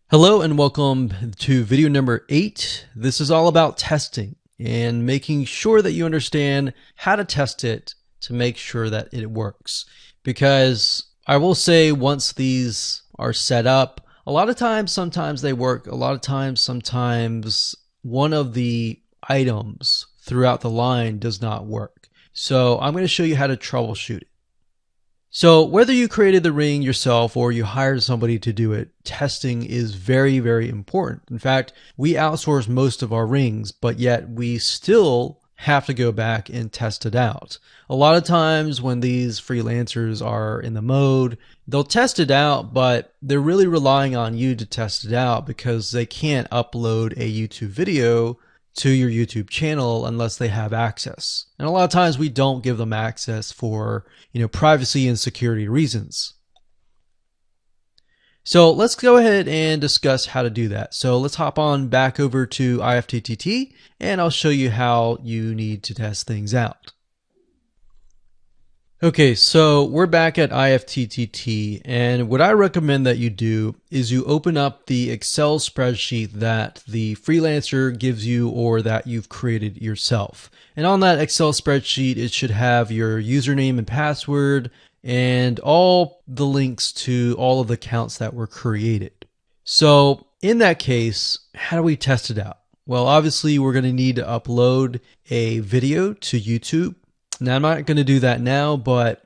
Hello and welcome to video number 8. This is all about testing and making sure that you understand how to test it to make sure that it works. Because I will say once these are set up, a lot of times, sometimes they work. A lot of times, sometimes one of the items throughout the line does not work. So I'm going to show you how to troubleshoot it. So whether you created the ring yourself or you hired somebody to do it, testing is very, very important. In fact, we outsource most of our rings, but yet we still have to go back and test it out. A lot of times when these freelancers are in the mode, they'll test it out, but they're really relying on you to test it out because they can't upload a YouTube video to your YouTube channel unless they have access. And a lot of times we don't give them access for, privacy and security reasons. So let's go ahead and discuss how to do that. So let's hop on back over to IFTTT and I'll show you how you need to test things out. Okay, so we're back at IFTTT, and what I recommend that you do is you open up the Excel spreadsheet that the freelancer gives you or that you've created yourself. And on that Excel spreadsheet, it should have your username and password and all the links to all of the accounts that were created. So in that case, how do we test it out? Well, obviously we're going to need to upload a video to YouTube. Now, I'm not going to do that now, but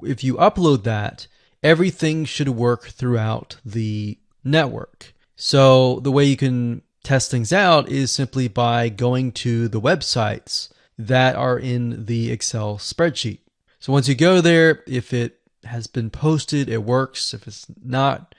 if you upload that, everything should work throughout the network. So the way you can test things out is simply by going to the websites that are in the Excel spreadsheet. So once you go there, if it has been posted, it works. If it's not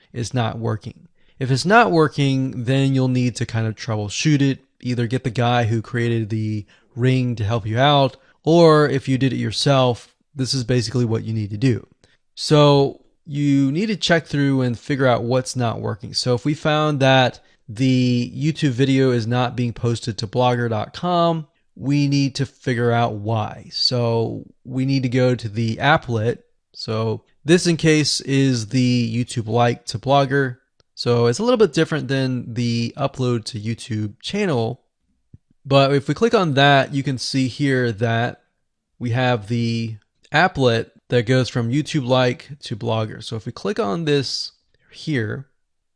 working. If it's not working, then you'll need to kind of troubleshoot it, either get the guy who created the ring to help you out, or if you did it yourself, this is basically what you need to do. So you need to check through and figure out what's not working. So if we found that the YouTube video is not being posted to blogger.com, we need to figure out why. So we need to go to the applet. So this in case is the YouTube like to Blogger. So it's a little bit different than the upload to YouTube channel. But if we click on that, you can see here that we have the applet that goes from YouTube like to Blogger. So if we click on this here,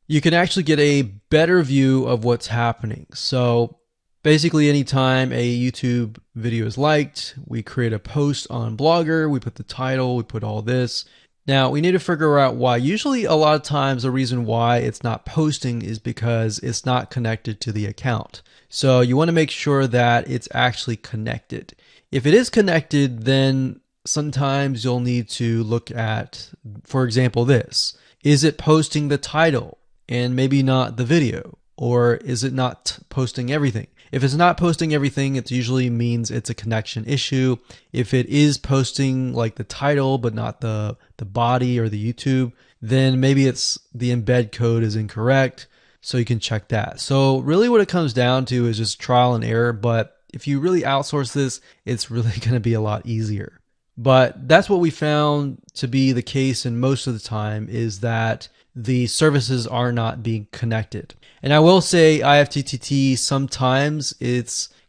you can actually get a better view of what's happening. So basically anytime a YouTube video is liked, we create a post on Blogger, we put the title, we put all this. Now we need to figure out why. Usually a lot of times the reason why it's not posting is because it's not connected to the account. So you want to make sure that it's actually connected. If it is connected, then sometimes you'll need to look at, for example, this. Is it posting the title and maybe not the video? Or is it not posting everything? If it's not posting everything, it usually means it's a connection issue. If it is posting like the title but not the body or the YouTube, then maybe it's the embed code is incorrect. So you can check that. So really what it comes down to is just trial and error. But if you really outsource this, it's really going to be a lot easier. But that's what we found to be the case, and most of the time is that the services are not being connected. And I will say IFTTT sometimes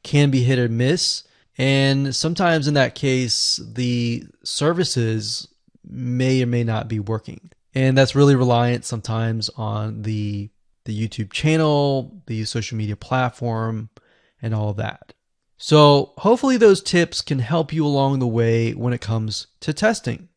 can be hit or miss, and sometimes in that case the services may or may not be working. And that's really reliant sometimes on the YouTube channel, the social media platform, and all of that. So hopefully those tips can help you along the way when it comes to testing.